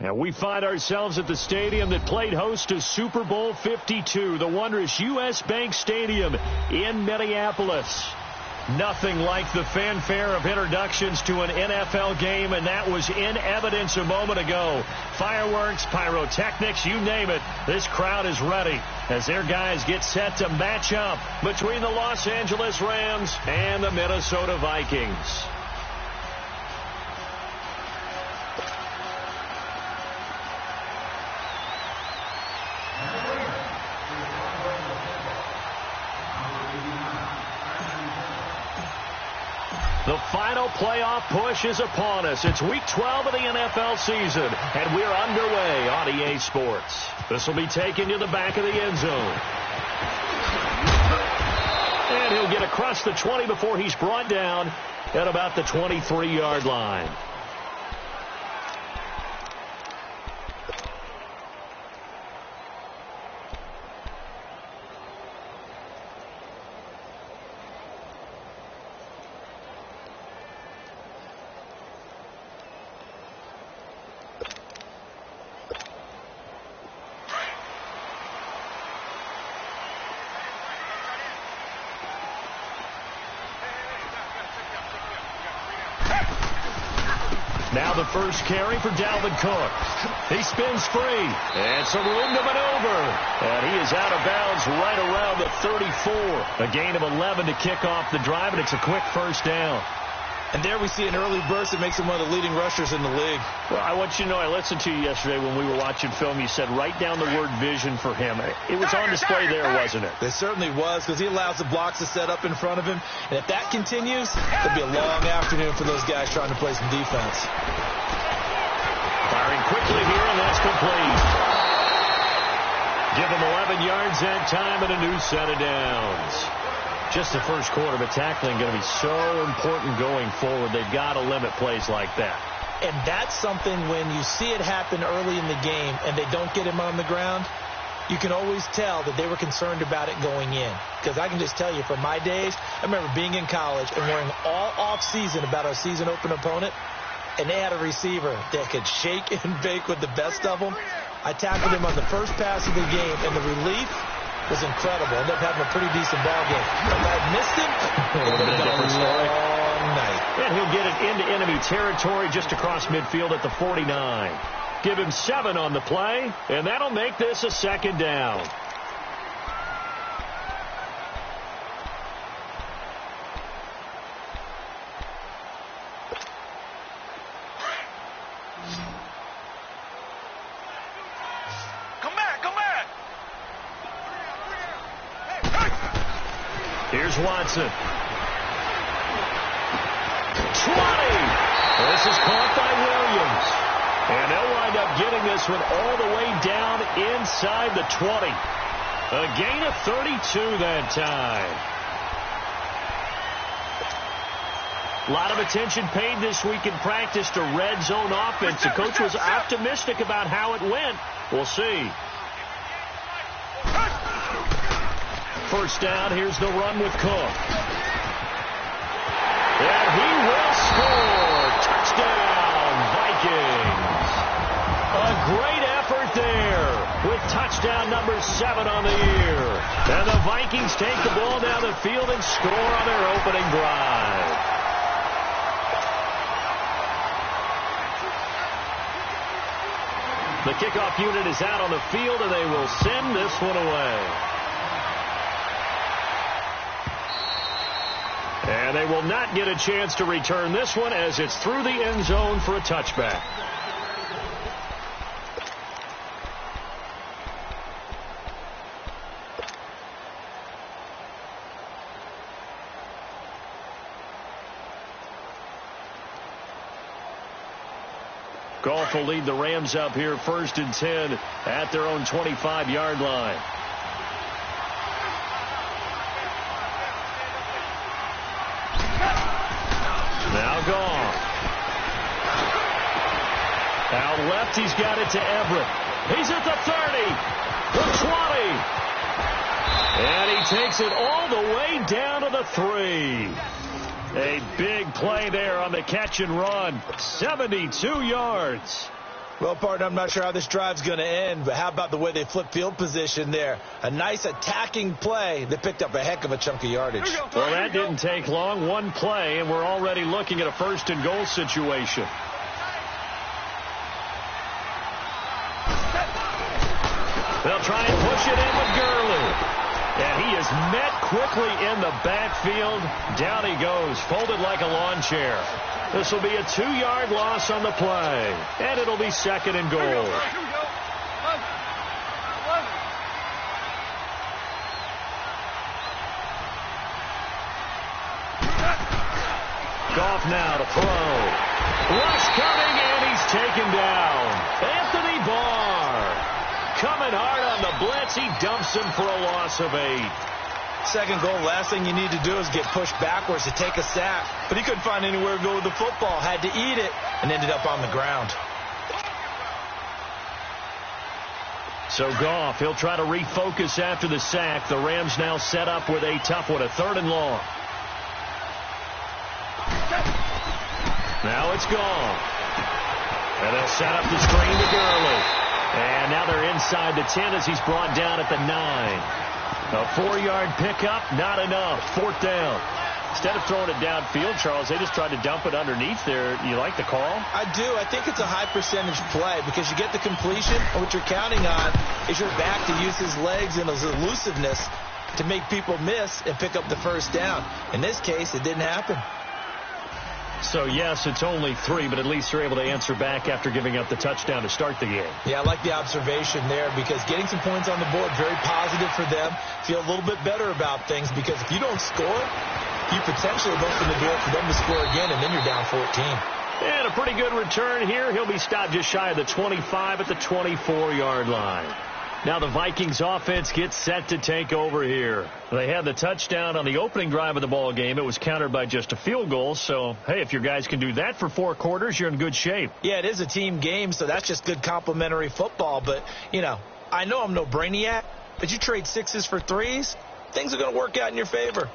And we find ourselves at the stadium that played host to Super Bowl 52, the wondrous U.S. Bank Stadium in Minneapolis. Nothing like the fanfare of introductions to an NFL game, and that was in evidence a moment ago. Fireworks, pyrotechnics, you name it. This crowd is ready as their guys get set to match up between the Los Angeles Rams and the Minnesota Vikings. The final playoff push is upon us. It's Week 12 of the NFL season, and we're underway on EA Sports. This will be taken to the back of the end zone. And he'll get across the 20 before he's brought down at about the 23-yard line. Now the first carry for Dalvin Cook. He spins free. And some room to maneuver. And he is out of bounds right around the 34. A gain of 11 to kick off the drive, and it's a quick first down. And there we see an early burst that makes him one of the leading rushers in the league. Well, I want you to know, I listened to you yesterday when we were watching film. You said write down the word vision for him. It was on display there, wasn't it? It certainly was, because he allows the blocks to set up in front of him. And if that continues, it'll be a long afternoon for those guys trying to play some defense. Firing quickly here, and that's complete. Give him 11 yards that time and a new set of downs. Just the first quarter, but tackling going to be so important going forward. They've got to limit plays like that. And that's something when you see it happen early in the game and they don't get him on the ground, you can always tell that they were concerned about it going in. Because I can just tell you from my days, I remember being in college and worrying all off-season about our season open opponent, and they had a receiver that could shake and bake with the best of them. I tackled him on the first pass of the game, and the relief was incredible. Ended up having a pretty decent ball game. If I missed him, it would have been a long night. And he'll get it into enemy territory just across midfield at the 49. Give him 7 on the play, and that'll make this a second down. Here's Watson. 20. This is caught by Williams. And they'll wind up getting this one all the way down inside the 20. A gain of 32 that time. A lot of attention paid this week in practice to red zone offense. The coach was optimistic about how it went. We'll see. First down, here's the run with Cook. And he will score. Touchdown, Vikings. A great effort there with touchdown number 7 on the year. And the Vikings take the ball down the field and score on their opening drive. The kickoff unit is out on the field, and they will send this one away. And they will not get a chance to return this one as it's through the end zone for a touchback. Goff will lead the Rams up here 1st and 10 at their own 25-yard line. Now Goff. Out left, he's got it to Everett. He's at the 30, the 20. And he takes it all the way down to the 3. A big play there on the catch and run. 72 yards. Well, partner, I'm not sure how this drive's going to end, but how about the way they flip field position there? A nice attacking play that picked up a heck of a chunk of yardage. Well, that didn't take long. One play, and we're already looking at a first-and-goal situation. They'll try and push it in with Gurley. And he is met quickly in the backfield. Down he goes, folded like a lawn chair. This will be a 2-yard loss on the play. And it'll be second and goal. Goff now to throw. Rush coming, and he's taken down. Anthony Barr coming hard on the blitz. He dumps him for a loss of 8. Second goal, last thing you need to do is get pushed backwards to take a sack. But he couldn't find anywhere to go with the football. Had to eat it and ended up on the ground. So Goff, he'll try to refocus after the sack. The Rams now set up with a tough one, a 3rd and long. Now it's Goff. And they'll set up the screen to Gurley. And now they're inside the 10 as he's brought down at the 9. A 4-yard pickup, not enough. 4th down. Instead of throwing it downfield, Charles, they just tried to dump it underneath there. You like the call? I do. I think it's a high-percentage play because you get the completion, and what you're counting on is your back to use his legs and his elusiveness to make people miss and pick up the first down. In this case, it didn't happen. So, yes, it's only 3, but at least they're able to answer back after giving up the touchdown to start the game. Yeah, I like the observation there because getting some points on the board, very positive for them. Feel a little bit better about things because if you don't score, you potentially open the door for them to score again, and then you're down 14. And a pretty good return here. He'll be stopped just shy of the 25 at the 24-yard line. Now the Vikings offense gets set to take over here. They had the touchdown on the opening drive of the ball game. It was countered by just a field goal. So, hey, if your guys can do that for 4 quarters, you're in good shape. Yeah, it is a team game, so that's just good complimentary football. But, you know, I know I'm no brainiac, but you trade 6s for 3s, things are going to work out in your favor.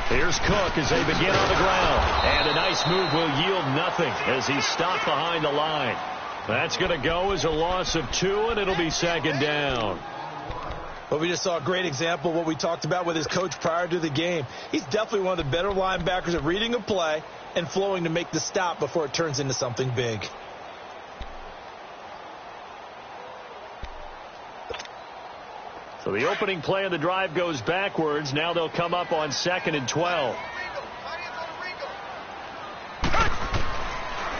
Here's Cook as they begin on the ground. And a nice move will yield nothing as he's stopped behind the line. That's going to go as a loss of 2, and it'll be second down. Well, we just saw a great example of what we talked about with his coach prior to the game. He's definitely one of the better linebackers at reading a play and flowing to make the stop before it turns into something big. So the opening play of the drive goes backwards. Now they'll come up on 2nd and 12.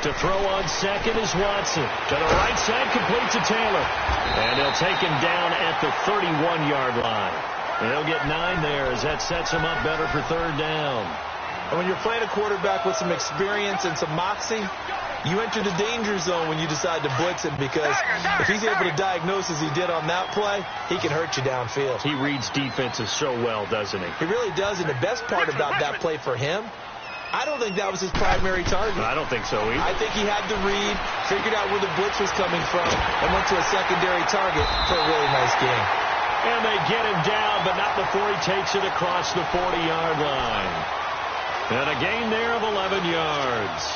To throw on second is Watson. To the right side, complete to Taylor. And they'll take him down at the 31-yard line. And they'll get 9 there as that sets him up better for 3rd down. And when you're playing a quarterback with some experience and some moxie, you enter the danger zone when you decide to blitz him because if he's able to diagnose as he did on that play, he can hurt you downfield. He reads defenses so well, doesn't he? He really does, and the best part about that play for him, I don't think that was his primary target. I don't think so either. I think he had to read, figured out where the blitz was coming from, and went to a secondary target for a really nice game. And they get him down, but not before he takes it across the 40-yard line. And a gain there of 11 yards.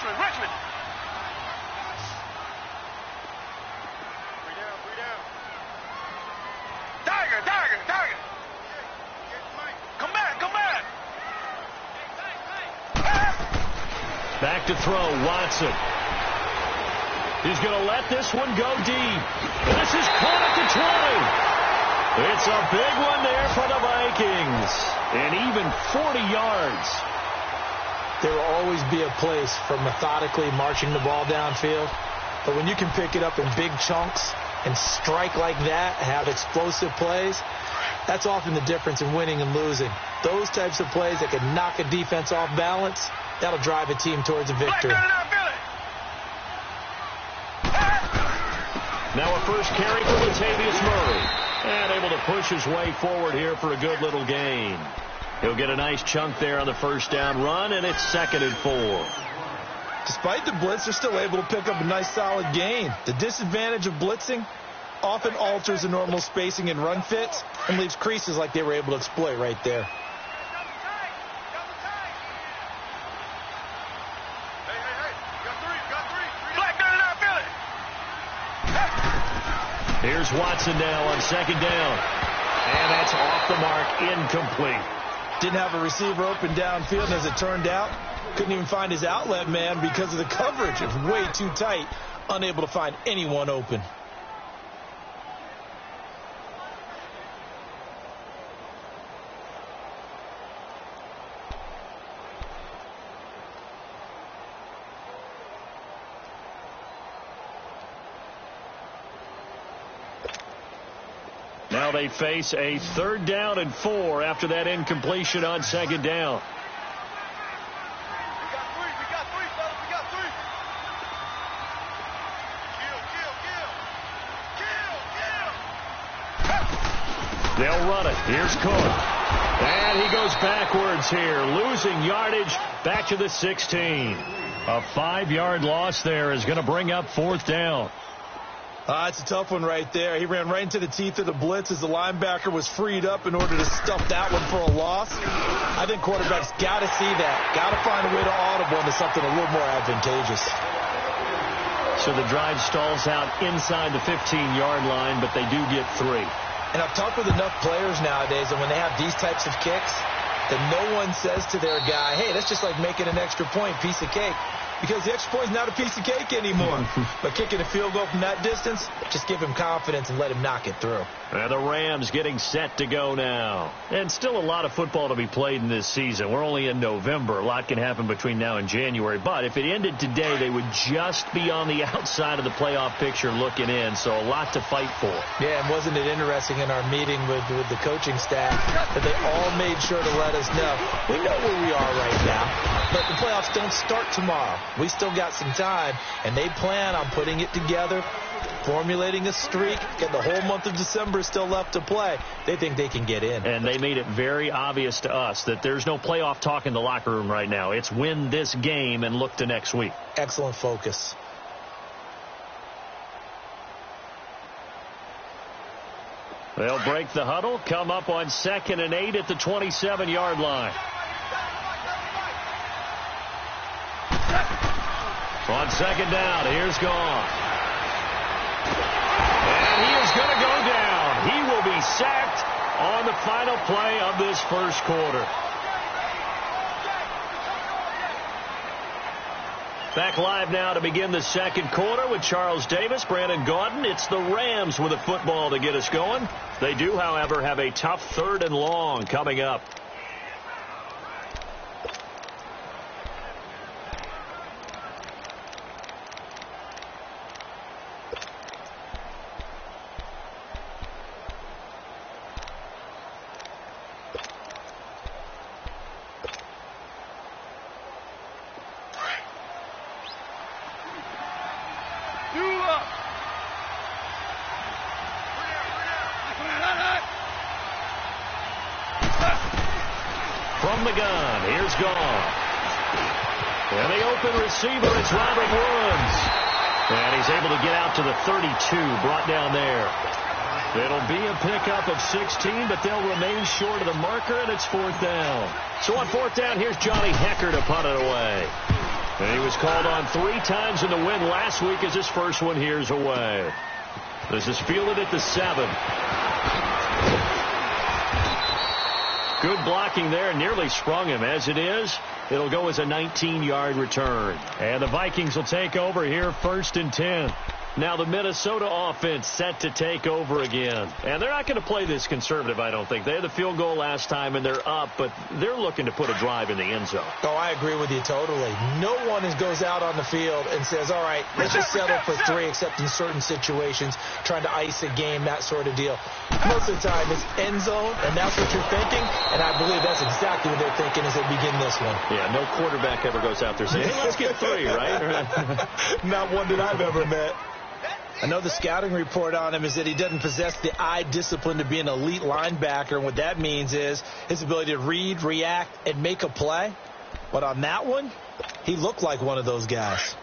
Richmond. Tiger. Come back. Back to throw, Watson. He's going to let this one go deep. This is caught at the 20. It's a big one there for the Vikings. And even 40 yards. There will always be a place for methodically marching the ball downfield. But when you can pick it up in big chunks and strike like that, have explosive plays, that's often the difference in winning and losing. Those types of plays that can knock a defense off balance, that'll drive a team towards a victory. Now a first carry for Latavius Murray. And able to push his way forward here for a good little gain. He'll get a nice chunk there on the first down run, and it's 2nd and 4. Despite the blitz, they're still able to pick up a nice solid gain. The disadvantage of blitzing often alters the normal spacing and run fits and leaves creases like they were able to exploit right there. Here's Watson now on 2nd down. And that's off the mark, incomplete. Didn't have a receiver open downfield, and as it turned out, couldn't even find his outlet man because of the coverage. It was way too tight, unable to find anyone open. Now they face a 3rd down and 4 after that incompletion on 2nd down. We got three, fellas. We got three. Kill. They'll run it. Here's Cook. And he goes backwards here, losing yardage back to the 16. A 5-yard loss there is going to bring up 4th down. It's a tough one right there. He ran right into the teeth of the blitz as the linebacker was freed up in order to stuff that one for a loss. I think quarterbacks got to see that. Got to find a way to audible into something a little more advantageous. So the drive stalls out inside the 15-yard line, but they do get 3. And I've talked with enough players nowadays, and when they have these types of kicks, that no one says to their guy, hey, that's just like making an extra point, piece of cake. Because the extra point is not a piece of cake anymore. But kicking a field goal from that distance, just give him confidence and let him knock it through. And the Rams getting set to go now. And still a lot of football to be played in this season. We're only in November. A lot can happen between now and January. But if it ended today, they would just be on the outside of the playoff picture looking in. So a lot to fight for. Yeah, and wasn't it interesting in our meeting with the coaching staff that they all made sure to let us know, we know where we are right now, but the playoffs don't start tomorrow. We still got some time, and they plan on putting it together, formulating a streak, and the whole month of December is still left to play. They think they can get in. And they made it very obvious to us that there's no playoff talk in the locker room right now. It's win this game and look to next week. Excellent focus. They'll break the huddle, come up on 2nd and 8 at the 27-yard line. On 2nd down, here's Goff. And he is going to go down. He will be sacked on the final play of this first quarter. Back live now to begin the second quarter with Charles Davis, Brandon Gaudin. It's the Rams with a football to get us going. They do, however, have a tough 3rd and long coming up. From the gun, here's Goff. And the open receiver, it's Robert Woods. And he's able to get out to the 32, brought down there. It'll be a pickup of 16, but they'll remain short of the marker, and it's 4th down. So on 4th down, here's Johnny Hecker to punt it away. And he was called on 3 times in the win last week as his first one here's away. This is fielded at the 7. Good blocking there, nearly sprung him. As it is, it'll go as a 19-yard return. And the Vikings will take over here 1st and 10. Now the Minnesota offense set to take over again. And they're not going to play this conservative, I don't think. They had the field goal last time, and they're up, but they're looking to put a drive in the end zone. Oh, I agree with you totally. No one goes out on the field and says, all right, let's just settle for 3, except in certain situations, trying to ice a game, that sort of deal. Most of the time, it's end zone, and that's what you're thinking, and I believe that's exactly what they're thinking as they begin this one. Yeah, no quarterback ever goes out there saying, hey, let's get 3, right? Not one that I've ever met. I know the scouting report on him is that he doesn't possess the eye discipline to be an elite linebacker. And what that means is his ability to read, react, and make a play. But on that one, he looked like one of those guys.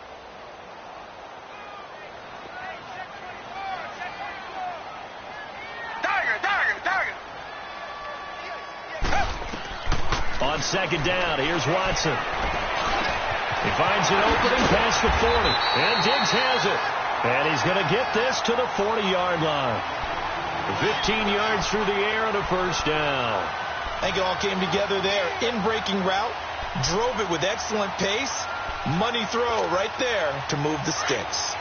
On second down, here's Watson. He finds an opening past the 40, and Diggs has it. And he's going to get this to the 40-yard line. 15 yards through the air and a first down. I think it all came together there. In-breaking route, drove it with excellent pace. Money throw right there to move the sticks.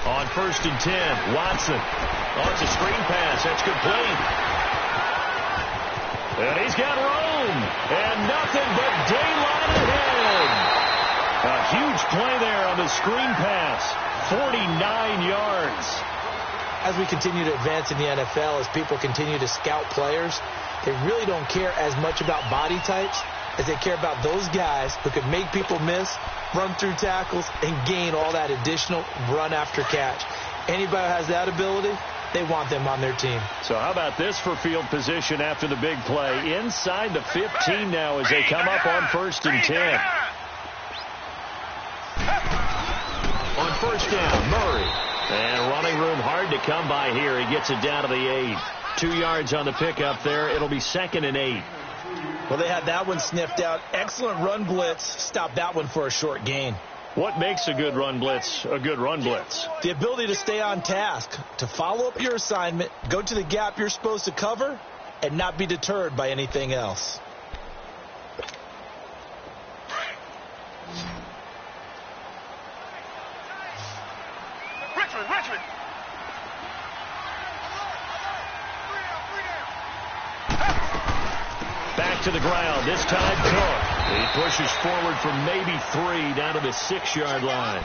On first and 10, Watson. Oh, it's a screen pass. That's complete. And he's got room. And nothing but daylight ahead. A huge play there on the screen pass. 49 yards. As we continue to advance in the NFL, as people continue to scout players, they really don't care as much about body types as they care about those guys who can make people miss, run through tackles, and gain all that additional run after catch. Anybody who has that ability, they want them on their team. So how about this for field position after the big play? Inside the 15 now as they come up on first and 10. On first down, Murray. And running room hard to come by here. He gets it down to the 8. 2 yards on the pickup there. It'll be second and 8. Well, they had that one sniffed out. Excellent run blitz. Stop that one for a short gain. What makes a good run blitz a good run blitz? The ability to stay on task, to follow up your assignment, go to the gap you're supposed to cover, and not be deterred by anything else. Richmond. Back to the ground. This time Cook. He pushes forward for maybe 3 down to the 6-yard line.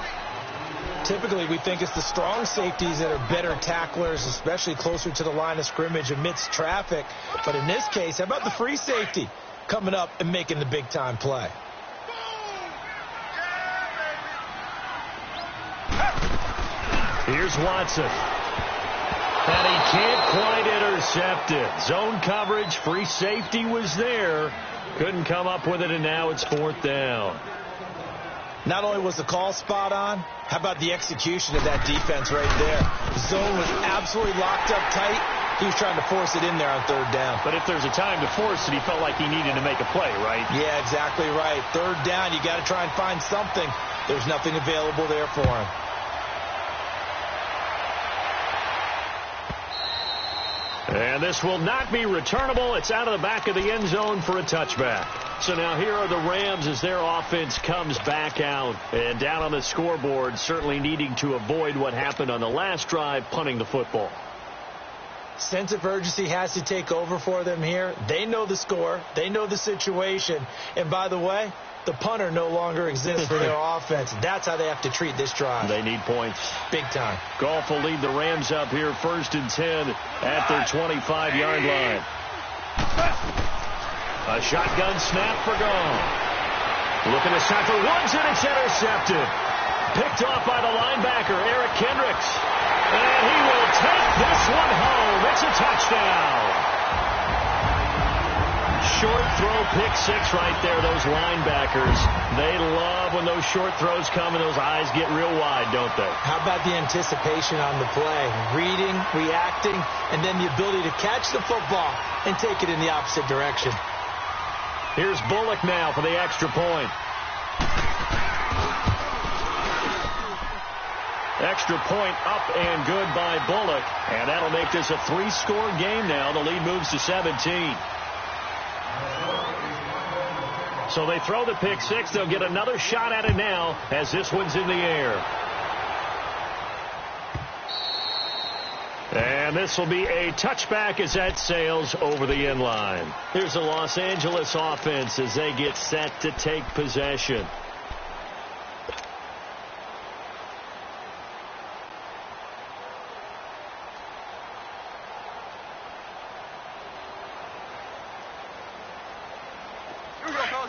Typically, we think it's the strong safeties that are better tacklers, especially closer to the line of scrimmage amidst traffic. But in this case, how about the free safety coming up and making the big-time play? Here's Watson. And he can't quite intercept it. Zone coverage, free safety was there. Couldn't come up with it, and now it's 4th down. Not only was the call spot on, how about the execution of that defense right there? The zone was absolutely locked up tight. He was trying to force it in there on 3rd down. But if there's a time to force it, he felt like he needed to make a play, right? Yeah, exactly right. 3rd down, you got to try and find something. There's nothing available there for him. And this will not be returnable. It's out of the back of the end zone for a touchback. So now here are the Rams as their offense comes back out. And down on the scoreboard, certainly needing to avoid what happened on the last drive, punting the football. Sense of urgency has to take over for them here. They know the score. They know the situation. And by the way, the punter no longer exists for their offense. That's how they have to treat this drive. They need points. Big time. Goff will lead the Rams up here 1st and 10 at their 25-yard line. A shotgun snap for Goff. Looking to center once, and it's intercepted. Picked off by the linebacker, Eric Kendricks. And he will take this one home. It's a touchdown. Short throw, pick 6 right there, those linebackers. They love when those short throws come and those eyes get real wide, don't they? How about the anticipation on the play? Reading, reacting, and then the ability to catch the football and take it in the opposite direction. Here's Bullock now for the extra point. Extra point up and good by Bullock. And that'll make this a 3-score game now. The lead moves to 17. So they throw the pick 6. They'll get another shot at it now as this one's in the air. And this will be a touchback as that sails over the end line. Here's the Los Angeles offense as they get set to take possession.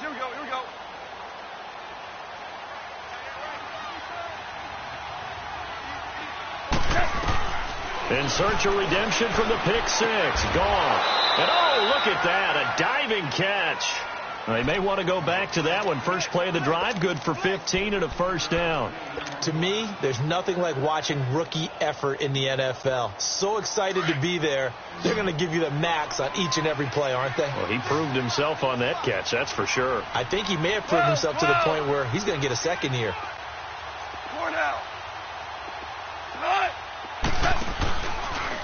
Here we go. Here we go. In search of redemption from the pick six. Gone. And oh, look at that. A diving catch. They may want to go back to that one. First play of the drive, good for 15 and a first down. To me, there's nothing like watching rookie effort in the NFL. So excited to be there. They're going to give you the max on each and every play, aren't they? Well, he proved himself on that catch, that's for sure. I think he may have proved himself to the point where he's going to get a second here. Four now.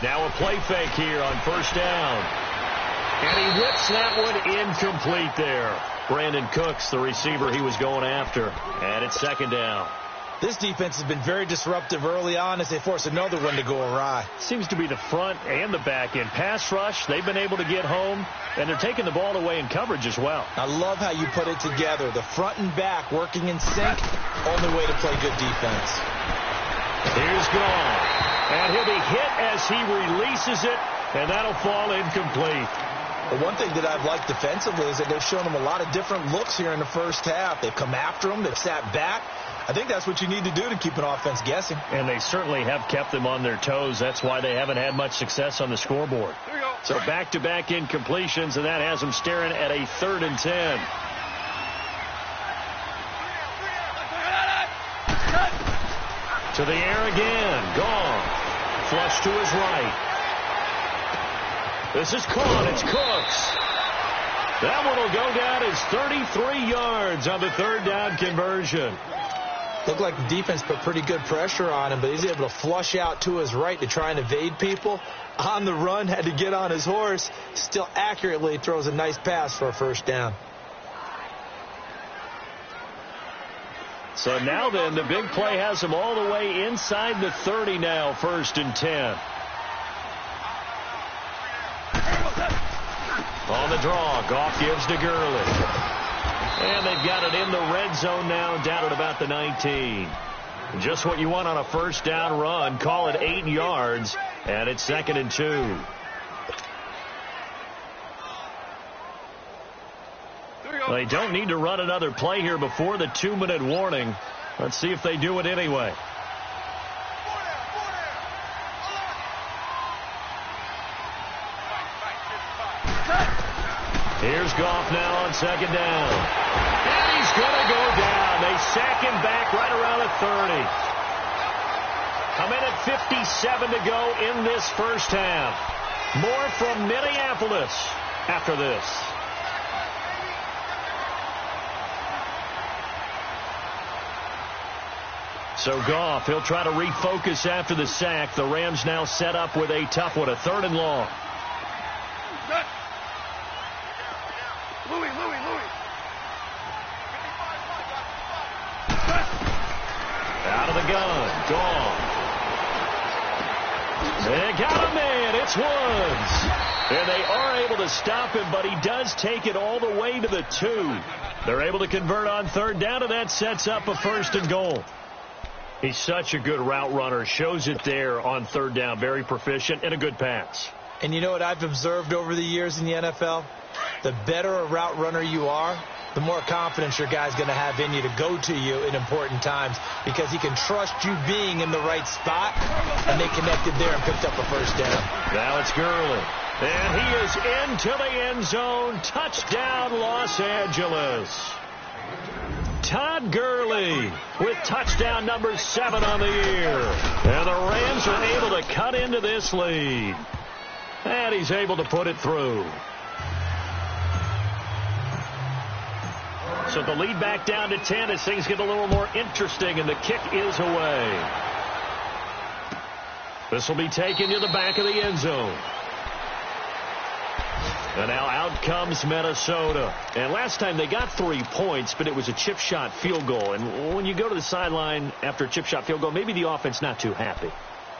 Now a play fake here on first down. And he whips that one incomplete there. Brandon Cooks, the receiver he was going after. And it's second down. This defense has been very disruptive early on as they force another one to go awry. Seems to be the front and the back end. Pass rush, they've been able to get home, and they're taking the ball away in coverage as well. I love how you put it together. The front and back working in sync, only way to play good defense. Here's Gone. And he'll be hit as he releases it, and that'll fall incomplete. The one thing that I've liked defensively is that they've shown him a lot of different looks here in the first half. They've come after him. They've sat back. I think that's what you need to do to keep an offense guessing. And they certainly have kept them on their toes. That's why they haven't had much success on the scoreboard. So back-to-back incompletions, and that has them staring at a 3rd and 10. To the air again. Gone. Flush to his right. This is caught. It's Cooks. That one will go down as 33 yards on the 3rd down conversion. Looked like the defense put pretty good pressure on him, but he's able to flush out to his right to try and evade people. On the run, had to get on his horse. Still accurately throws a nice pass for a first down. So now then, the big play has him all the way inside the 30 now, 1st and 10. On the draw, Goff gives to Gurley. And they've got it in the red zone now, down at about the 19. Just what you want on a first down run. Call it 8 yards, and it's 2nd and 2. They don't need to run another play here before the 2-minute warning. Let's see if they do it anyway. Here's Goff now on 2nd down. And he's going to go down. They sack him back right around the 30. A minute 57 to go in this first half. More from Minneapolis after this. So Goff, he'll try to refocus after the sack. The Rams now set up with a tough one, a 3rd and long. Out of the gun. Gone. They got a man. It's Woods. And they are able to stop him, but he does take it all the way to the 2. They're able to convert on 3rd down, and that sets up a 1st and goal. He's such a good route runner. Shows it there on 3rd down. Very proficient and a good pass. And you know what I've observed over the years in the NFL? The better a route runner you are, the more confidence your guy's going to have in you to go to you in important times because he can trust you being in the right spot, and they connected there and picked up a first down. Now it's Gurley. And he is into the end zone. Touchdown, Los Angeles. Todd Gurley with touchdown number 7 on the year. And the Rams are able to cut into this lead. And he's able to put it through. So the lead back down to 10 as things get a little more interesting, and the kick is away. This will be taken to the back of the end zone. And now out comes Minnesota. And last time they got 3 points, but it was a chip shot field goal. And when you go to the sideline after a chip shot field goal, maybe the offense not too happy.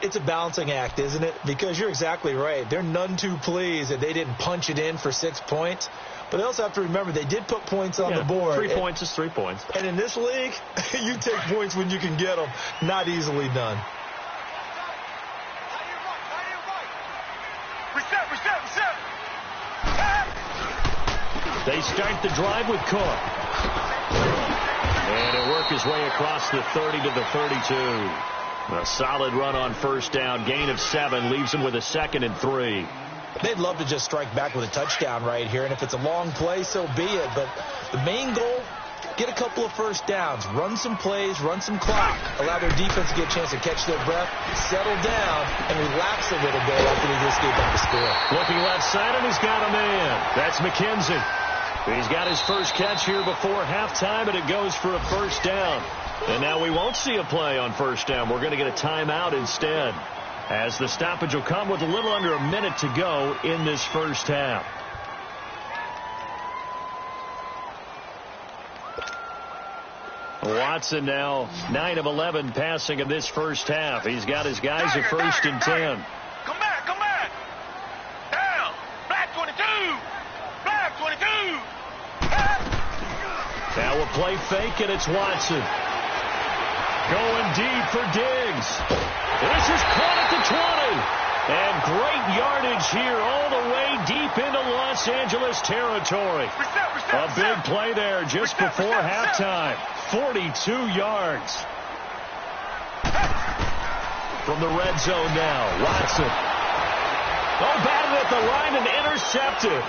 It's a balancing act, isn't it? Because you're exactly right. They're none too pleased that they didn't punch it in for 6 points. But they also have to remember they did put points on the board. 3 points is 3 points. And in this league, you take points when you can get them. Not easily done. Reset. They start the drive with Cook. And he'll work his way across the 30 to the 32. A solid run on first down. Gain of 7 leaves him with a 2nd and 3. They'd love to just strike back with a touchdown right here, and if it's a long play, so be it. But the main goal, get a couple of first downs, run some plays, run some clock, allow their defense to get a chance to catch their breath, settle down, and relax a little bit after they just get back to score. Looking left side, and he's got a man. That's McKenzie. He's got his first catch here before halftime, and it goes for a first down. And now we won't see a play on first down. We're going to get a timeout instead, as the stoppage will come with a little under a minute to go in this first half. Watson now 9 of 11 passing in this first half. He's got his guys at 1st and 10. Come back, come back. Down. Black 22. Black 22. Now a play fake, and it's Watson. Going deep for Diggs. This is caught at the 20. And great yardage here all the way deep into Los Angeles territory. A big play there just before halftime. 42 yards. From the red zone now, Watson. Oh, batted at the line and intercepted.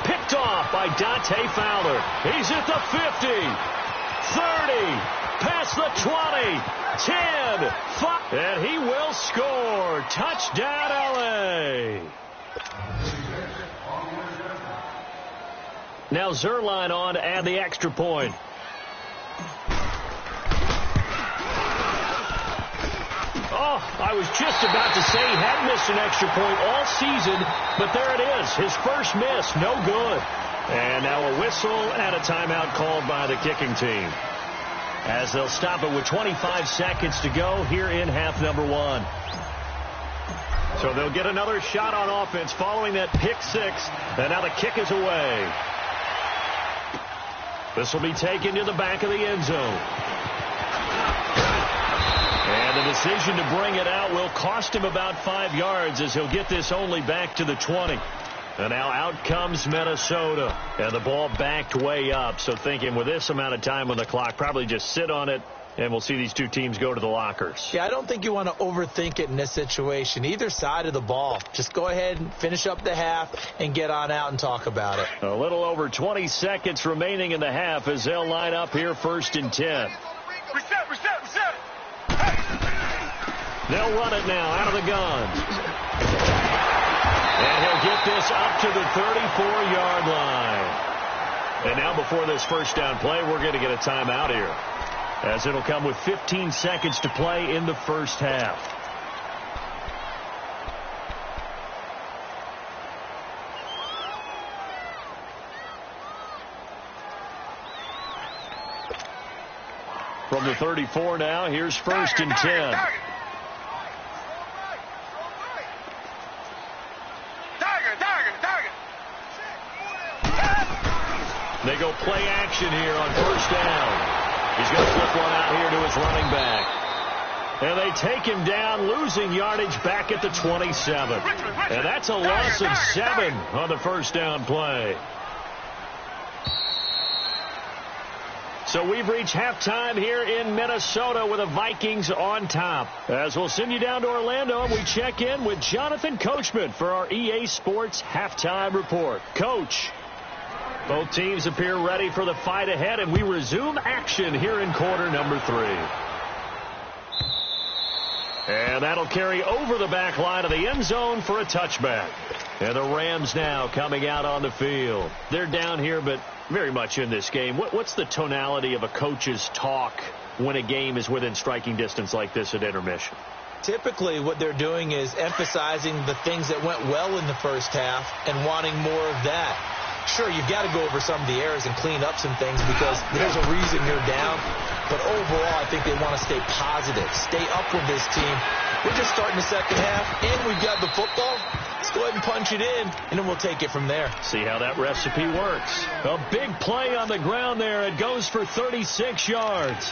Picked off by Dante Fowler. He's at the 50, 30. Past the 20, 10, 5, and he will score. Touchdown, L.A. Now Zerline on to add the extra point. Oh, I was just about to say he hadn't missed an extra point all season, but there it is. His first miss, no good. And now a whistle and a timeout called by the kicking team, as they'll stop it with 25 seconds to go here in half number 1. So they'll get another shot on offense following that pick 6, and now the kick is away. This will be taken to the back of the end zone. And the decision to bring it out will cost him about 5 yards, as he'll get this only back to the 20. And now out comes Minnesota. And the ball backed way up. So thinking with this amount of time on the clock, probably just sit on it, and we'll see these two teams go to the lockers. Yeah, I don't think you want to overthink it in this situation. Either side of the ball. Just go ahead and finish up the half and get on out and talk about it. A little over 20 seconds remaining in the half as they'll line up here 1st and 10. Reset. They'll run it now out of the gun. And he'll get this up to the 34-yard line. And now before this first down play, we're going to get a timeout here, as it'll come with 15 seconds to play in the first half. From the 34 now, here's 1st and 10. They go play action here on first down. He's going to flip one out here to his running back. And they take him down, losing yardage back at the 27. And that's a loss of 7 on the first down play. So we've reached halftime here in Minnesota with the Vikings on top. As we'll send you down to Orlando, and we check in with Jonathan Coachman for our EA Sports Halftime Report. Coach, both teams appear ready for the fight ahead, and we resume action here in quarter number 3. And that'll carry over the back line of the end zone for a touchback. And the Rams now coming out on the field. They're down here, but very much in this game. What's the tonality of a coach's talk when a game is within striking distance like this at intermission? Typically, what they're doing is emphasizing the things that went well in the first half and wanting more of that. Sure, you've got to go over some of the errors and clean up some things because there's a reason you're down. But overall, I think they want to stay positive, stay up with this team. We're just starting the second half, and we've got the football. Let's go ahead and punch it in, and then we'll take it from there. See how that recipe works. A big play on the ground there. It goes for 36 yards.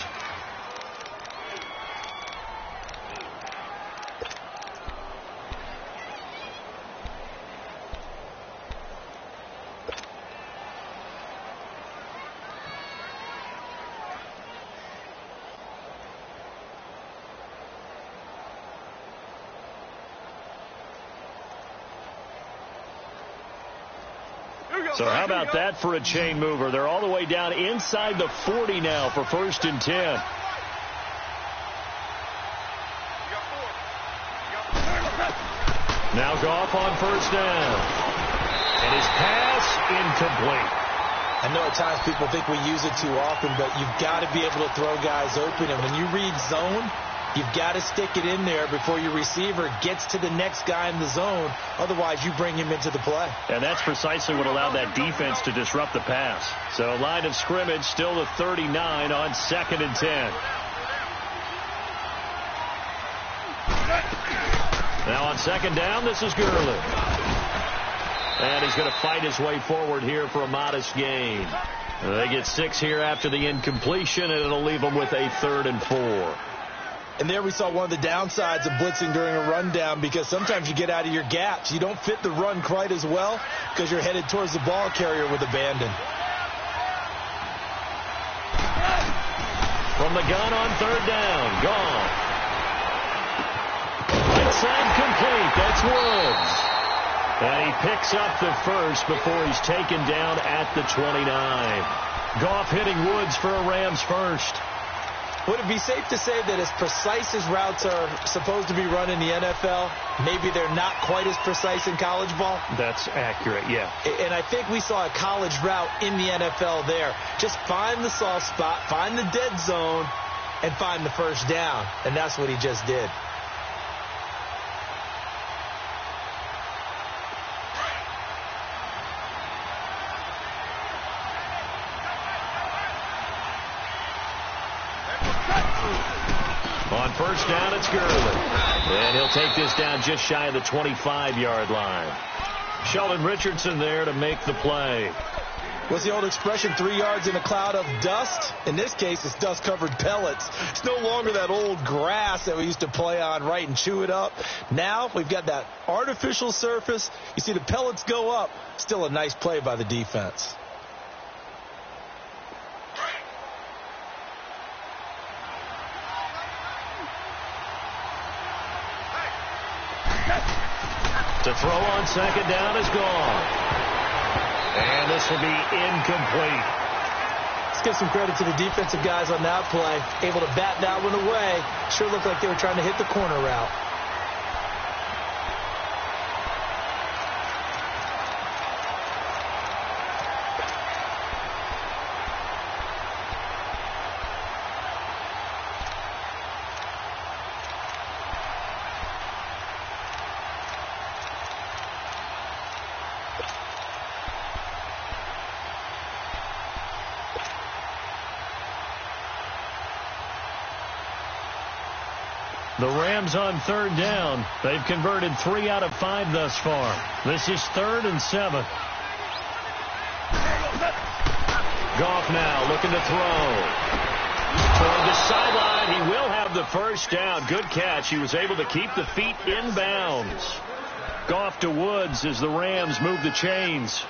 So how about that for a chain mover? They're all the way down inside the 40 now for 1st and 10. Now Goff on 1st down. And his pass incomplete. I know at times people think we use it too often, but you've got to be able to throw guys open. And when you read zone, you've got to stick it in there before your receiver gets to the next guy in the zone. Otherwise, you bring him into the play. And that's precisely what allowed that defense to disrupt the pass. So line of scrimmage still the 39 on 2nd and 10. Now on 2nd down, this is Gurley. And he's going to fight his way forward here for a modest gain. They get 6 here after the incompletion, and it'll leave them with a 3rd and 4. And there we saw one of the downsides of blitzing during a rundown, because sometimes you get out of your gaps. You don't fit the run quite as well because you're headed towards the ball carrier with abandon. From the gun on 3rd down, gone. Right side complete. That's Woods. And he picks up the first before he's taken down at the 29. Goff hitting Woods for a Rams first. Would it be safe to say that as precise as routes are supposed to be run in the NFL, maybe they're not quite as precise in college ball? That's accurate, yeah. And I think we saw a college route in the NFL there. Just find the soft spot, find the dead zone, and find the first down. And that's what he just did. On 1st down, it's Gurley. And he'll take this down just shy of the 25-yard line. Sheldon Richardson there to make the play. What's the old expression, 3 yards in a cloud of dust? In this case, it's dust-covered pellets. It's no longer that old grass that we used to play on, right, and chew it up. Now we've got that artificial surface. You see the pellets go up. Still a nice play by the defense. To throw on 2nd down is gone. And this will be incomplete. Let's give some credit to the defensive guys on that play. Able to bat that one away. Sure looked like they were trying to hit the corner route. The Rams on 3rd down. They've converted 3 out of 5 thus far. This is 3rd and 7. Goff now looking to throw. Toward the sideline, he will have the first down. Good catch. He was able to keep the feet in bounds. Goff to Woods as the Rams move the chains.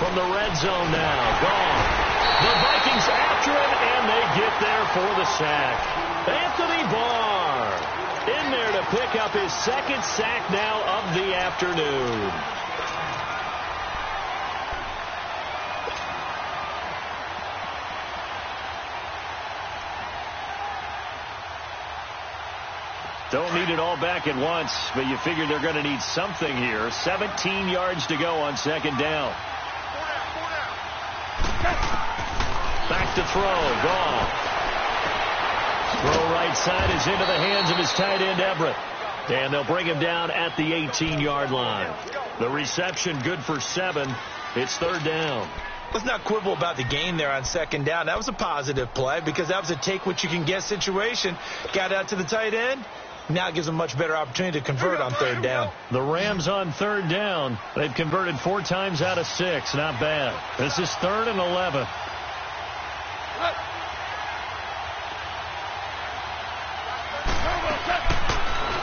From the red zone now, gone. The Vikings after him, and they get there for the sack. Anthony Barr in there to pick up his 2nd sack now of the afternoon. Don't need it all back at once, but you figure they're going to need something here. 17 yards to go on 2nd down. Back to throw. Gone. Throw right side is into the hands of his tight end, Everett. And they'll bring him down at the 18-yard line. The reception good for 7. It's 3rd down. Let's not quibble about the gain there on 2nd down. That was a positive play because that was a take-what-you-can-get situation. Got out to the tight end. Now it gives them a much better opportunity to convert on 3rd down. The Rams on 3rd down. They've converted 4 times out of 6. Not bad. This is 3rd and 11.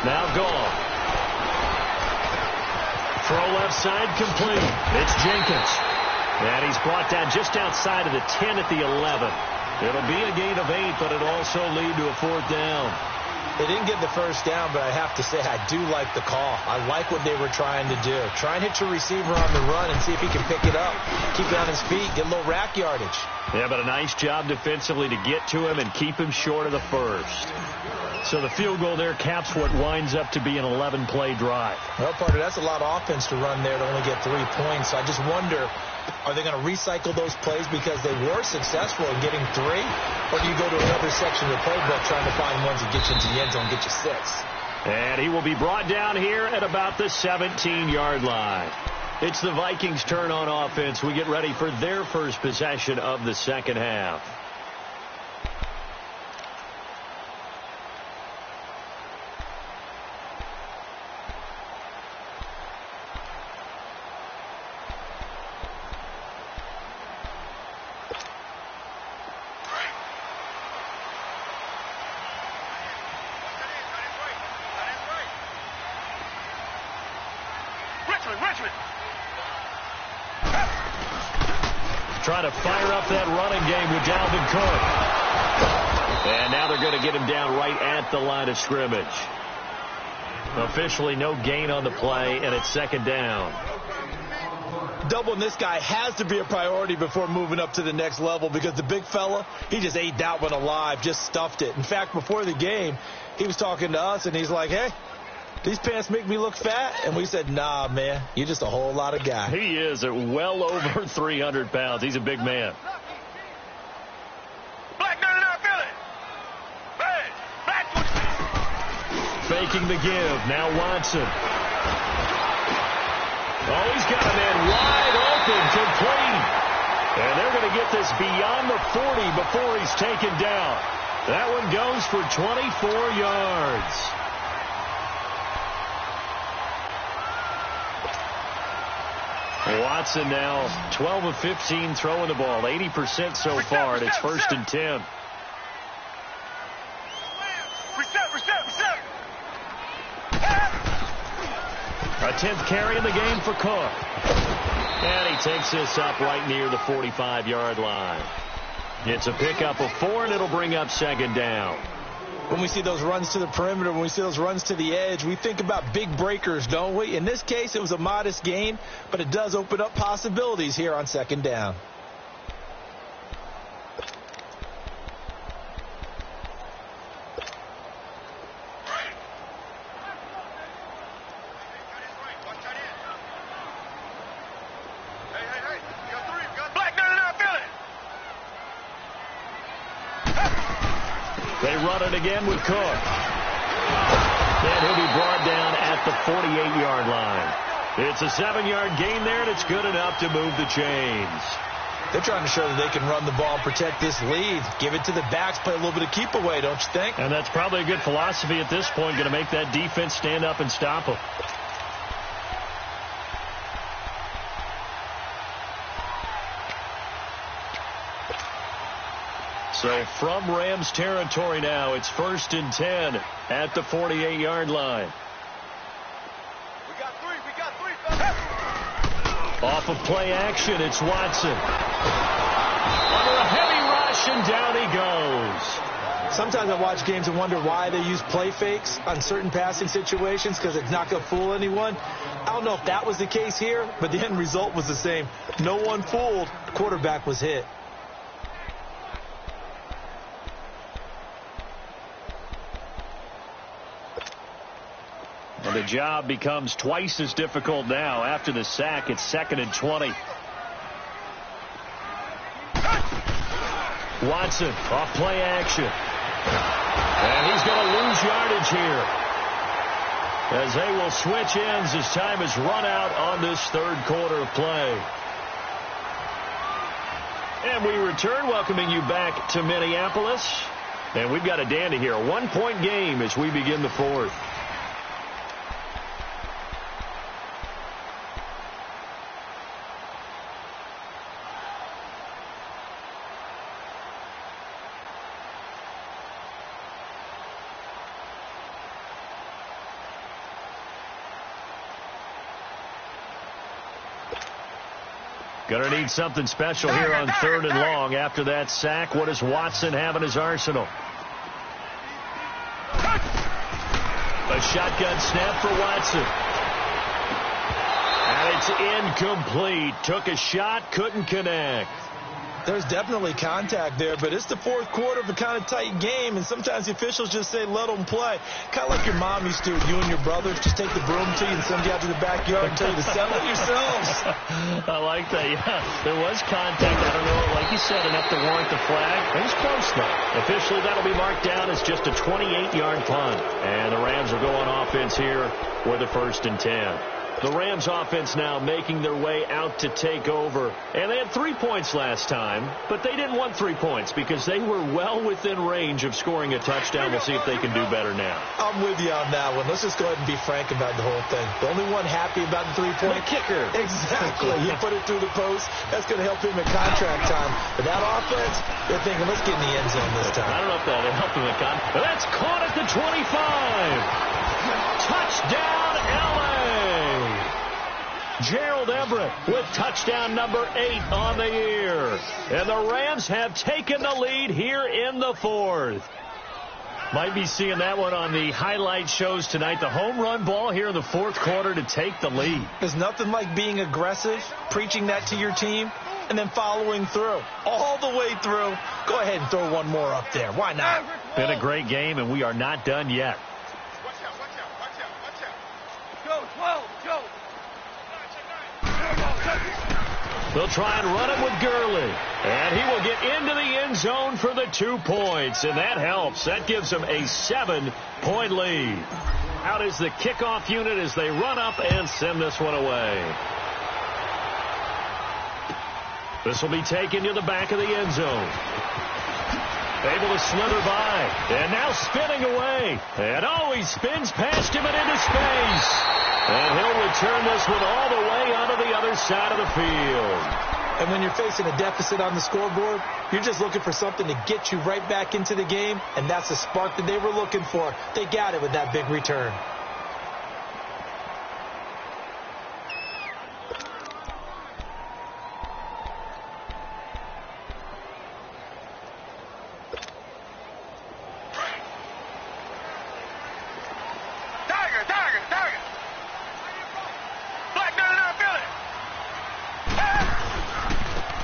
Now gone. Throw left side complete. It's Jenkins. And he's brought down just outside of the 10 at the 11. It'll be a gain of 8, but it'll also lead to a 4th down. They didn't get the first down, but I have to say I do like the call. I like what they were trying to do. Try and hit your receiver on the run and see if he can pick it up. Keep it on his feet, get a little rack yardage. Yeah, but a nice job defensively to get to him and keep him short of the first. So the field goal there caps what winds up to be an 11-play drive. Well, partner, that's a lot of offense to run there to only get 3 points. I just wonder, are they going to recycle those plays because they were successful in getting 3? Or do you go to another section of the playbook trying to find ones that get you into the end zone and get you 6? And he will be brought down here at about the 17-yard line. It's the Vikings' turn on offense. We get ready for their first possession of the second half. Trying to fire up that running game with Dalvin Cook. And now they're going to get him down right at the line of scrimmage. Officially no gain on the play, and it's 2nd down. Doubling this guy has to be a priority before moving up to the next level because the big fella, he just ate that one alive, just stuffed it. In fact, before the game, he was talking to us, and he's like, hey, these pants make me look fat? And we said, nah, man, you're just a whole lot of guy. He is at well over 300 pounds. He's a big man. Black 99 Philly. Hey, Black. Faking the give. Now Watson. Oh, he's got a man wide open, complete. And they're going to get this beyond the 40 before he's taken down. That one goes for 24 yards. Watson now 12 of 15 throwing the ball, 80% so far, and it's 1st and 10. A 10th carry in the game for Cook. And he takes this up right near the 45-yard line. It's a pickup of 4, and it'll bring up 2nd down. When we see those runs to the perimeter, when we see those runs to the edge, we think about big breakers, don't we? In this case, it was a modest gain, but it does open up possibilities here on 2nd down. They run it again with Cook. And he'll be brought down at the 48-yard line. It's a 7-yard gain there, and it's good enough to move the chains. They're trying to show that they can run the ball and protect this lead. Give it to the backs, play a little bit of keep away, don't you think? And that's probably a good philosophy at this point, going to make that defense stand up and stop them. So from Rams territory now, it's 1st and 10 at the 48-yard line. We got three. Off of play action, it's Watson. Under a heavy rush, and down he goes. Sometimes I watch games and wonder why they use play fakes on certain passing situations because it's not going to fool anyone. I don't know if that was the case here, but the end result was the same. No one fooled. The quarterback was hit. And the job becomes twice as difficult now. After the sack, it's 2nd and 20. Watson off play action. And he's going to lose yardage here, as they will switch ends as time has run out on this 3rd quarter of play. And we return, welcoming you back to Minneapolis. And we've got a dandy here. A 1-point game as we begin the 4th. Going to need something special here on 3rd and long. After that sack, what does Watson have in his arsenal? A shotgun snap for Watson. And it's incomplete. Took a shot, couldn't connect. There's definitely contact there, but it's the 4th quarter of a kind of tight game, and sometimes the officials just say, let them play. Kind of like your mom used to with you and your brothers. Just take the broom to you and send you out to the backyard and tell you to settle it yourselves. I like that, yeah. There was contact. I don't know, like you said, enough to warrant the flag. It was close, though. Officially, that'll be marked down as just a 28-yard punt. And the Rams are going offense here with a 1st and 10. The Rams offense now making their way out to take over. And they had 3 points last time, but they didn't want 3 points because they were well within range of scoring a touchdown. We'll see if they can do better now. I'm with you on that one. Let's just go ahead and be frank about the whole thing. The only one happy about the 3-point kicker. Exactly. He put it through the post. That's going to help him in contract time. But that offense, they're thinking, let's get in the end zone this time. I don't know if that'll help him in contract. But that's caught at the 25. Touchdown, L.A. Gerald Everett with touchdown number 8 on the year. And the Rams have taken the lead here in the 4th. Might be seeing that one on the highlight shows tonight. The home run ball here in the 4th quarter to take the lead. There's nothing like being aggressive, preaching that to your team, and then following through. All the way through. Go ahead and throw one more up there. Why not? Been a great game, and we are not done yet. They'll try and run it with Gurley. And he will get into the end zone for the 2 points. And that helps. That gives them a 7-point lead. Out is the kickoff unit as they run up and send this one away. This will be taken to the back of the end zone. Able to slither by. And now spinning away. And he spins past him and into space. And he'll return this one all the way onto the other side of the field. And when you're facing a deficit on the scoreboard, you're just looking for something to get you right back into the game, and that's the spark that they were looking for. They got it with that big return.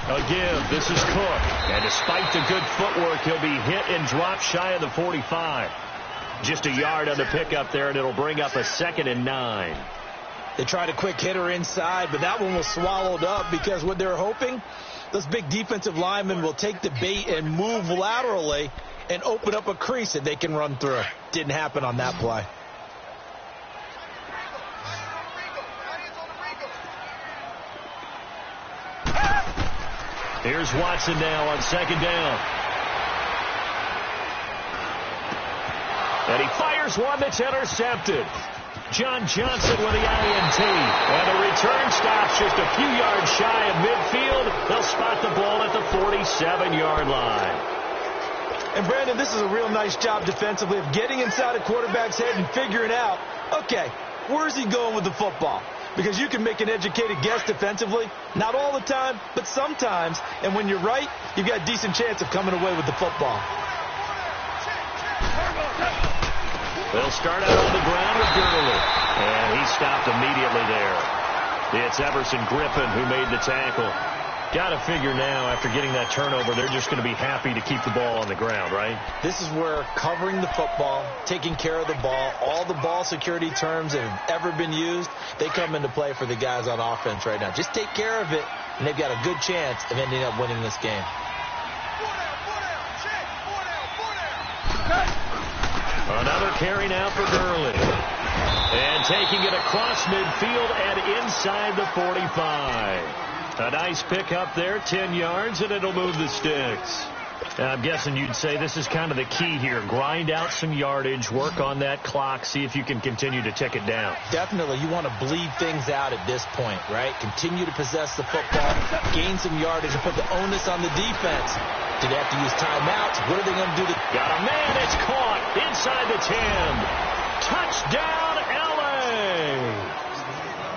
Again, this is Cook. And despite the good footwork, he'll be hit and dropped shy of the 45. Just a yard on the pickup there, and it'll bring up a 2nd and 9. They tried a quick hitter inside, but that one was swallowed up because what they're hoping, those big defensive linemen will take the bait and move laterally and open up a crease that they can run through. Didn't happen on that play. Here's Watson now on 2nd down. And he fires one that's intercepted. John Johnson with the INT. And the return stops just a few yards shy of midfield. They'll spot the ball at the 47-yard line. And, Brandon, this is a real nice job defensively of getting inside a quarterback's head and figuring out, okay, where's he going with the football? Because you can make an educated guess defensively. Not all the time, but sometimes. And when you're right, you've got a decent chance of coming away with the football. They'll start out on the ground with Gurley. And he stopped immediately there. It's Everson Griffin who made the tackle. Got to figure now, after getting that turnover, they're just going to be happy to keep the ball on the ground, right? This is where covering the football, taking care of the ball, all the ball security terms that have ever been used, they come into play for the guys on offense right now. Just take care of it, and they've got a good chance of ending up winning this game. Another carry now for Gurley. And taking it across midfield and inside the 45. A nice pickup there, 10 yards, and it'll move the sticks. I'm guessing you'd say this is kind of the key here. Grind out some yardage, work on that clock, see if you can continue to tick it down. Definitely. You want to bleed things out at this point, right? Continue to possess the football, gain some yardage, and put the onus on the defense. Do they have to use timeouts? What are they going to do? Got a man. It's caught inside the 10. Touchdown, L.A.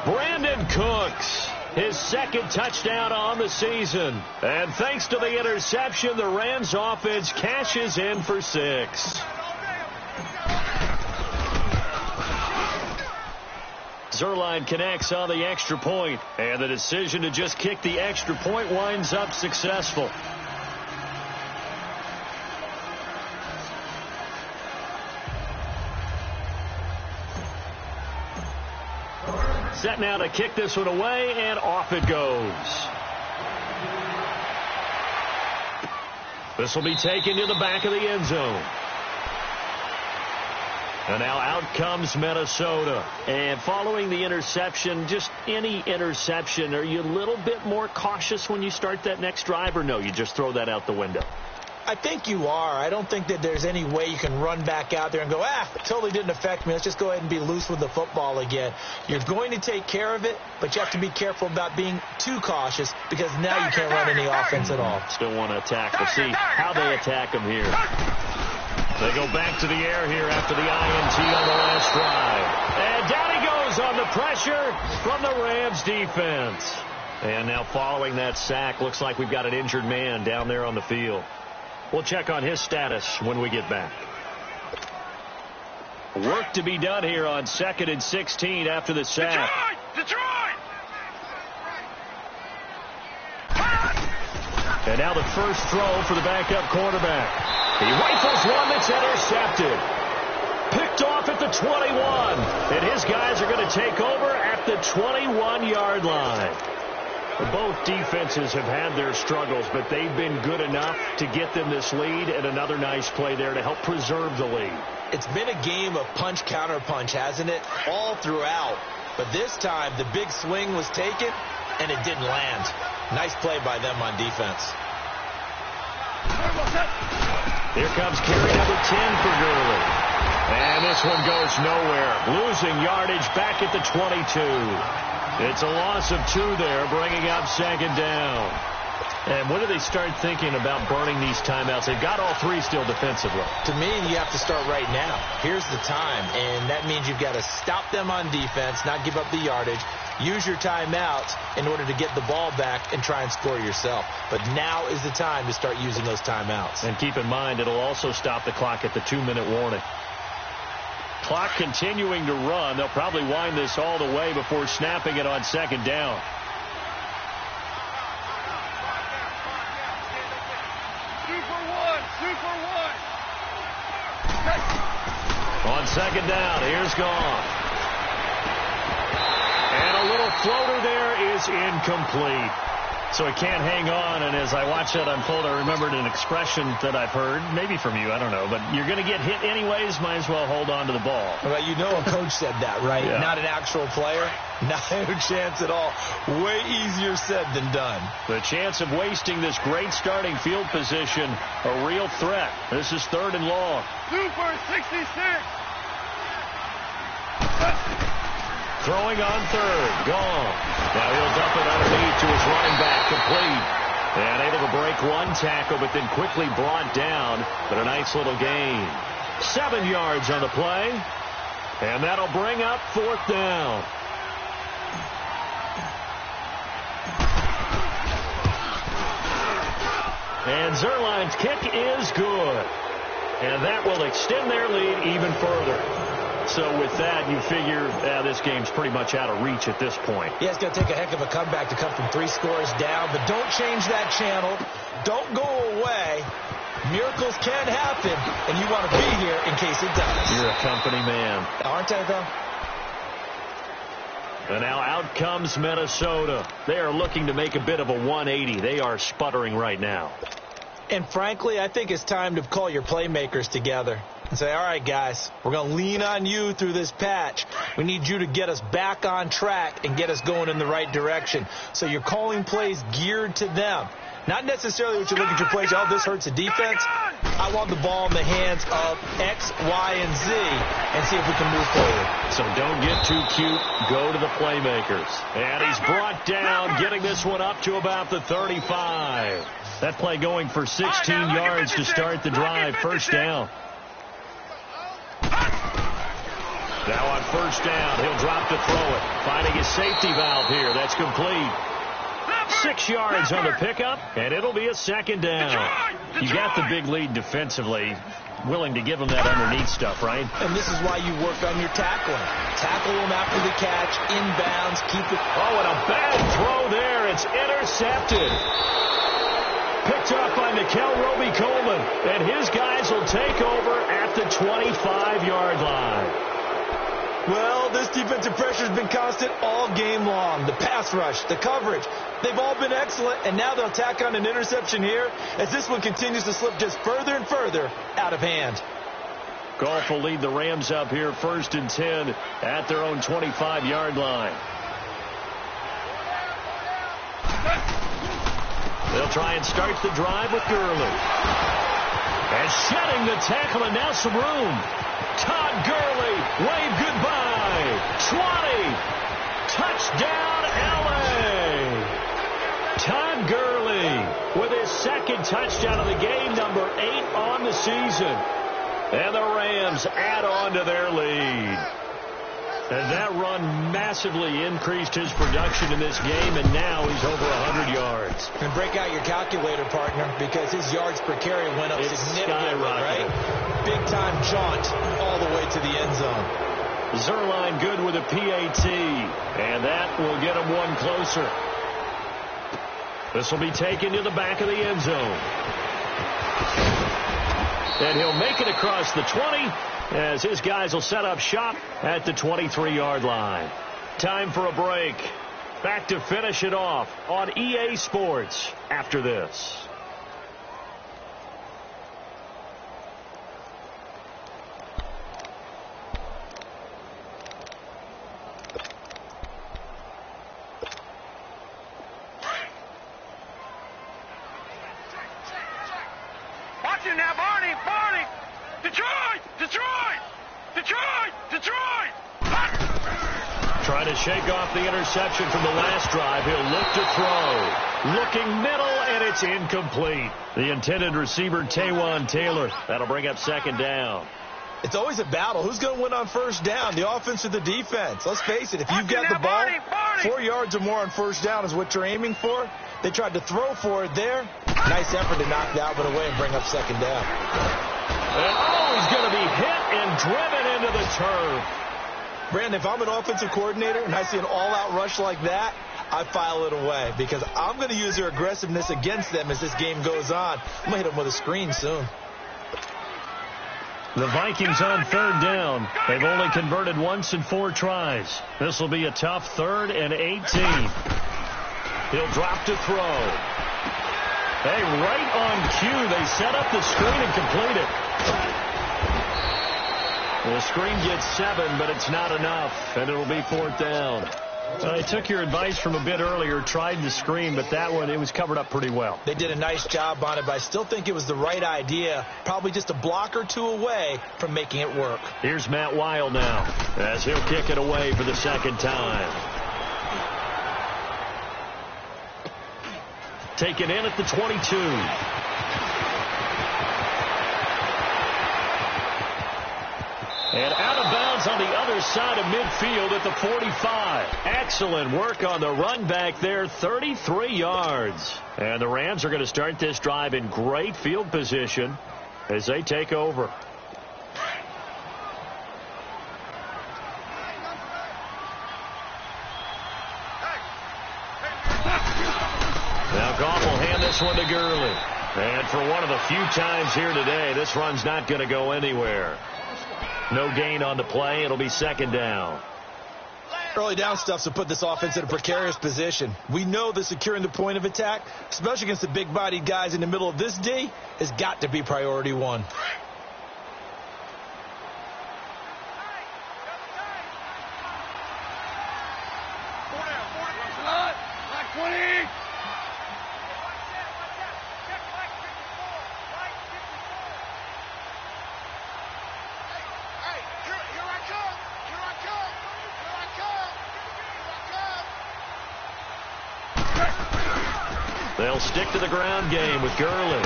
Brandon Cooks. his second touchdown on the season. And thanks to the interception, the Rams offense cashes in for 6. Zerline connects on the extra point, and the decision to just kick the extra point winds up successful. Set now to kick this one away, and off it goes. This will be taken to the back of the end zone. And now out comes Minnesota. And following the interception, just any interception, are you a little bit more cautious when you start that next drive, or no, you just throw that out the window? I think you are. I don't think that there's any way you can run back out there and go, it totally didn't affect me. Let's just go ahead and be loose with the football again. You're going to take care of it, but you have to be careful about being too cautious because now you can't run any offense at all. Still want to attack. We'll see how they attack them here. They go back to the air here after the INT on the last drive. And down he goes on the pressure from the Rams defense. And now following that sack, looks like we've got an injured man down there on the field. We'll check on his status when we get back. Work to be done here on 2nd and 16 after the sack. Detroit! And now the first throw for the backup quarterback. He rifles one that's intercepted. Picked off at the 21. And his guys are going to take over at the 21-yard line. Both defenses have had their struggles, but they've been good enough to get them this lead, and another nice play there to help preserve the lead. It's been a game of punch-counter-punch, hasn't it? All throughout. But this time, the big swing was taken, and it didn't land. Nice play by them on defense. Here comes carry number 10 for Gurley. And this one goes nowhere. Losing yardage back at the 22. It's a loss of 2 there, bringing up 2nd down. And when do they start thinking about burning these timeouts? They've got all 3 still defensively. To me, you have to start right now. Here's the time, and that means you've got to stop them on defense, not give up the yardage, use your timeouts in order to get the ball back and try and score yourself. But now is the time to start using those timeouts. And keep in mind, it'll also stop the clock at the 2-minute warning. Clock continuing to run. They'll probably wind this all the way before snapping it on 2nd down. On 2nd down, here's gone. And a little floater there is incomplete. So he can't hang on, and as I watched that unfold, I remembered an expression that I've heard, maybe from you, I don't know, but you're going to get hit anyways, might as well hold on to the ball. Well, you know a coach said that, right? Yeah. Not an actual player. Not a chance at all. Way easier said than done. The chance of wasting this great starting field position, a real threat. This is 3rd and long. Super 66. Throwing on 3rd. Gone. Now he'll dump it underneath to his running back. Complete. And able to break 1 tackle, but then quickly brought down. But a nice little gain. 7 yards on the play. And that'll bring up 4th down. And Zerline's kick is good. And that will extend their lead even further. So with that, you figure this game's pretty much out of reach at this point. Yeah, it's going to take a heck of a comeback to come from 3 scores down, but don't change that channel. Don't go away. Miracles can happen, and you want to be here in case it does. You're a company man. Aren't I, though? And now out comes Minnesota. They are looking to make a bit of a 180. They are sputtering right now. And frankly, I think it's time to call your playmakers together and say, all right, guys, we're going to lean on you through this patch. We need you to get us back on track and get us going in the right direction. So you're calling plays geared to them. Not necessarily what you look at your plays, oh, this hurts the defense. I want the ball in the hands of X, Y, and Z and see if we can move forward. So don't get too cute. Go to the playmakers. And he's brought down, getting this one up to about the 35. That play going for 16 yards to start the drive. 1st down. Now on first down, he'll drop to throw it. Finding his safety valve here. That's complete. 6 yards on the pickup, and it'll be a second down. You got the big lead defensively. Willing to give him that underneath stuff, right? And this is why you work on your tackling. Tackle him after the catch, inbounds, keep it. Oh, and a bad throw there. It's intercepted. Picked up by Nickel Roby-Coleman, and his guys will take over at the 25-yard line. Well, this defensive pressure has been constant all game long. The pass rush, the coverage, they've all been excellent, and now they'll tack on an interception here as this one continues to slip just further and further out of hand. Goff will lead the Rams up here 1st and 10 at their own 25-yard line. They'll try and start the drive with Gurley. And shedding the tackle, and now some room. Todd Gurley, wave goodbye. 20. Touchdown, L.A. Todd Gurley with his second touchdown of the game, number 8 on the season. And the Rams add on to their lead. And that run massively increased his production in this game, and now he's over 100 yards. And break out your calculator, partner, because his yards per carry went up significantly, right? Big-time jaunt all the way to the end zone. Zerline good with a PAT, and that will get him one closer. This will be taken to the back of the end zone. And he'll make it across the 20 as his guys will set up shop at the 23-yard line. Time for a break. Back to finish it off on EA Sports after this. Watch it now, Barney! Barney! Detroit! Detroit! Detroit! Detroit! Trying to shake off the interception from the last drive. He'll look to throw. Looking middle, and it's incomplete. The intended receiver, Taywan Taylor. That'll bring up second down. It's always a battle. Who's going to win on first down, the offense or the defense? Let's face it, if you've got the ball, 4 yards or more on first down is what you're aiming for. They tried to throw for it there. Nice effort to knock that one away and bring up second down. And he's going to be hit and driven into the turf. Brandon, if I'm an offensive coordinator and I see an all-out rush like that, I file it away because I'm going to use their aggressiveness against them as this game goes on. I'm going to hit them with a screen soon. The Vikings on third down. They've only converted once in 4 tries. This will be a tough 3rd and 18. He'll drop to throw. Hey, right on cue, they set up the screen and complete it. The screen gets 7, but it's not enough, and it'll be 4th down. I took your advice from a bit earlier, tried the screen, but that one, it was covered up pretty well. They did a nice job on it, but I still think it was the right idea. Probably just a block or 2 away from making it work. Here's Matt Weil now, as he'll kick it away for the second time. Taken in at the 22. And out of bounds on the other side of midfield at the 45. Excellent work on the run back there, 33 yards. And the Rams are going to start this drive in great field position as they take over. Now Goff will hand this one to Gurley. And for one of the few times here today, this run's not going to go anywhere. No gain on the play. It'll be second down. Early down stuff to put this offense in a precarious position. We know that securing the point of attack, especially against the big-bodied guys in the middle of this D, has got to be priority 1. They'll stick to the ground game with Gurley.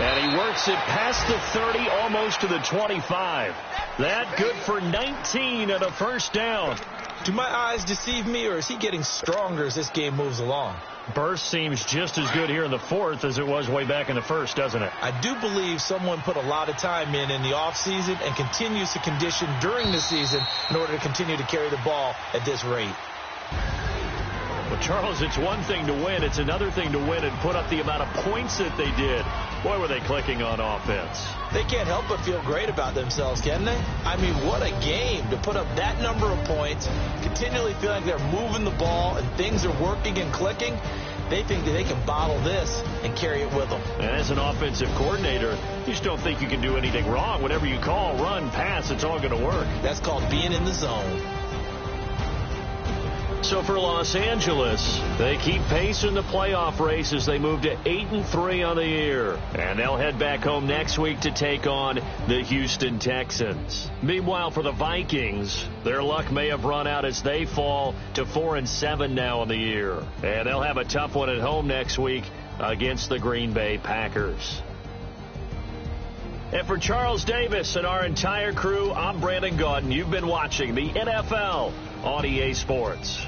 And he works it past the 30, almost to the 25. That good for 19 and a first down. Do my eyes deceive me, or is he getting stronger as this game moves along? Burst seems just as good here in the fourth as it was way back in the first, doesn't it? I do believe someone put a lot of time in the offseason and continues to condition during the season in order to continue to carry the ball at this rate. Well, Charles, it's one thing to win. It's another thing to win and put up the amount of points that they did. Boy, were they clicking on offense. They can't help but feel great about themselves, can they? I mean, what a game to put up that number of points, continually feel like they're moving the ball and things are working and clicking. They think that they can bottle this and carry it with them. And as an offensive coordinator, you just don't think you can do anything wrong. Whatever you call, run, pass, it's all going to work. That's called being in the zone. So for Los Angeles, they keep pace in the playoff race as they move to 8-3 on the year. And they'll head back home next week to take on the Houston Texans. Meanwhile, for the Vikings, their luck may have run out as they fall to 4-7 now on the year. And they'll have a tough one at home next week against the Green Bay Packers. And for Charles Davis and our entire crew, I'm Brandon Gaudin. You've been watching the NFL on EA Sports.